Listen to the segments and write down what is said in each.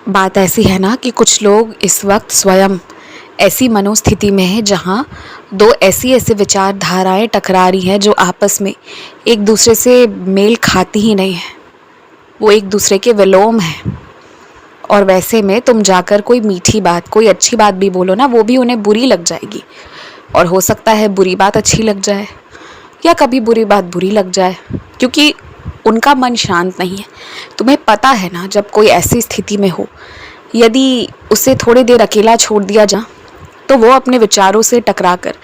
बात ऐसी है ना कि कुछ लोग इस वक्त स्वयं ऐसी मनोस्थिति में हैं जहाँ दो ऐसी ऐसी विचारधाराएं टकरा रही हैं जो आपस में एक दूसरे से मेल खाती ही नहीं है। वो एक दूसरे के विलोम हैं। और वैसे में तुम जाकर कोई मीठी बात, कोई अच्छी बात भी बोलो ना, वो भी उन्हें बुरी लग जाएगी। और हो सकता है बुरी बात अच्छी लग जाए, या कभी बुरी बात बुरी लग जाए, क्योंकि उनका मन शांत नहीं है। तुम्हें पता है ना, जब कोई ऐसी स्थिति में हो, यदि उसे थोड़ी देर अकेला छोड़ दिया जा तो वो अपने विचारों से टकराकर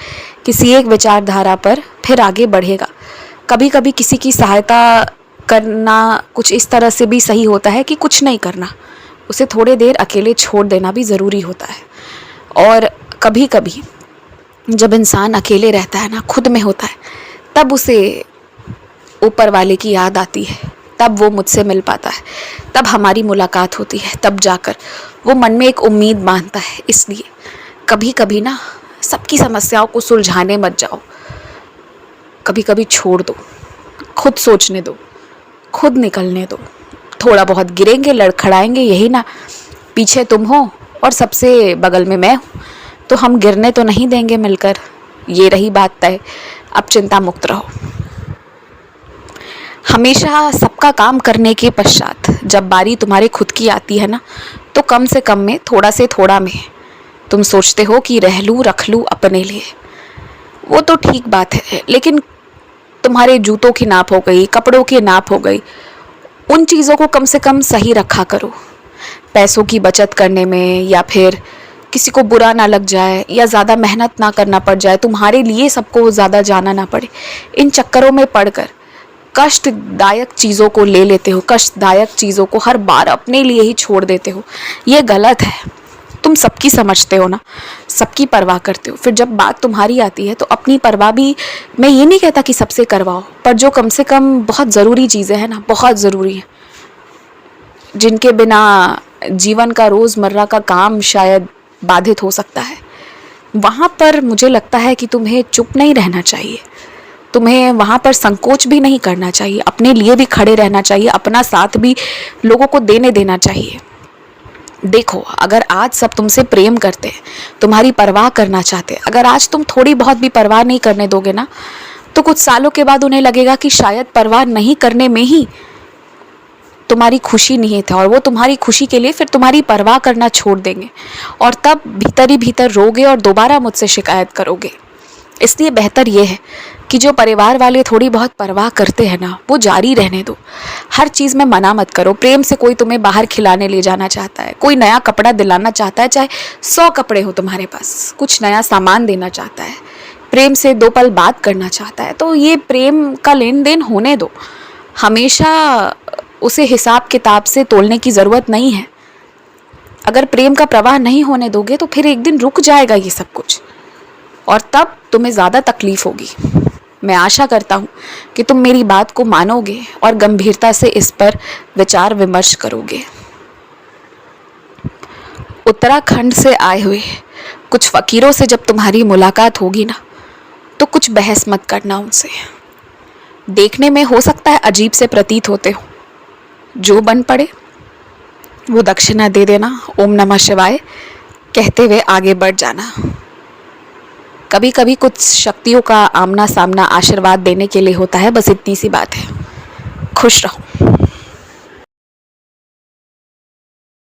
किसी एक विचारधारा पर फिर आगे बढ़ेगा। कभी कभी किसी की सहायता करना कुछ इस तरह से भी सही होता है कि कुछ नहीं करना, उसे थोड़ी देर अकेले छोड़ देना भी ज़रूरी होता है। और कभी कभी जब इंसान अकेले रहता है ना, खुद में होता है, तब उसे ऊपर वाले की याद आती है, तब वो मुझसे मिल पाता है, तब हमारी मुलाकात होती है, तब जाकर वो मन में एक उम्मीद बांधता है। इसलिए कभी कभी ना सबकी समस्याओं को सुलझाने मत जाओ, कभी कभी छोड़ दो, खुद सोचने दो, खुद निकलने दो। थोड़ा बहुत गिरेंगे, लड़खड़ाएंगे, यही ना, पीछे तुम हो और सबसे बगल में मैं हूँ, तो हम गिरने तो नहीं देंगे मिलकर। ये रही बात तय। अब चिंता मुक्त रहो। हमेशा सबका काम करने के पश्चात जब बारी तुम्हारे खुद की आती है ना, तो कम से कम में, थोड़ा से थोड़ा में तुम सोचते हो कि रह लूँ रख लूँ अपने लिए। वो तो ठीक बात है, लेकिन तुम्हारे जूतों की नाप हो गई, कपड़ों की नाप हो गई, उन चीज़ों को कम से कम सही रखा करो। पैसों की बचत करने में, या फिर किसी को बुरा ना लग जाए, या ज़्यादा मेहनत ना करना पड़ जाए, तुम्हारे लिए सबको ज़्यादा जाना ना पड़े, इन चक्करों में पड़कर कष्टदायक चीज़ों को ले लेते हो, कष्टदायक चीज़ों को हर बार अपने लिए ही छोड़ देते हो। ये गलत है। तुम सबकी समझते हो ना, सबकी परवाह करते हो, फिर जब बात तुम्हारी आती है तो अपनी परवाह भी, मैं ये नहीं कहता कि सबसे करवाओ, पर जो कम से कम बहुत ज़रूरी चीज़ें हैं ना, बहुत ज़रूरी है, जिनके बिना जीवन का रोज़मर्रा का काम शायद बाधित हो सकता है, वहाँ पर मुझे लगता है कि तुम्हें चुप नहीं रहना चाहिए। तुम्हें वहाँ पर संकोच भी नहीं करना चाहिए, अपने लिए भी खड़े रहना चाहिए, अपना साथ भी लोगों को देने देना चाहिए। देखो, अगर आज सब तुमसे प्रेम करते हैं, तुम्हारी परवाह करना चाहते हैं, अगर आज तुम थोड़ी बहुत भी परवाह नहीं करने दोगे ना, तो कुछ सालों के बाद उन्हें लगेगा कि शायद परवाह नहीं करने में ही तुम्हारी खुशी निहित है, और वो तुम्हारी खुशी के लिए फिर तुम्हारी परवाह करना छोड़ देंगे, और तब भीतर ही भीतर रोगे और दोबारा मुझसे शिकायत करोगे। इसलिए बेहतर ये है कि जो परिवार वाले थोड़ी बहुत परवाह करते हैं ना, वो जारी रहने दो। हर चीज़ में मना मत करो। प्रेम से कोई तुम्हें बाहर खिलाने ले जाना चाहता है, कोई नया कपड़ा दिलाना चाहता है, चाहे 100 कपड़े हो तुम्हारे पास, कुछ नया सामान देना चाहता है, प्रेम से 2 पल बात करना चाहता है, तो ये प्रेम का लेन देन होने दो। हमेशा उसे हिसाब किताब से तोलने की ज़रूरत नहीं है। अगर प्रेम का प्रवाह नहीं होने दोगे तो फिर एक दिन रुक जाएगा ये सब कुछ, और तब तुम्हें ज़्यादा तकलीफ होगी। मैं आशा करता हूँ कि तुम मेरी बात को मानोगे और गंभीरता से इस पर विचार विमर्श करोगे। उत्तराखंड से आए हुए कुछ फ़कीरों से जब तुम्हारी मुलाकात होगी ना, तो कुछ बहस मत करना उनसे। देखने में हो सकता है अजीब से प्रतीत होते हो, जो बन पड़े वो दक्षिणा दे देना, ओम नमः शिवाय कहते हुए आगे बढ़ जाना। कभी कभी कुछ शक्तियों का आमना सामना आशीर्वाद देने के लिए होता है, बस इतनी सी बात है। खुश रहो।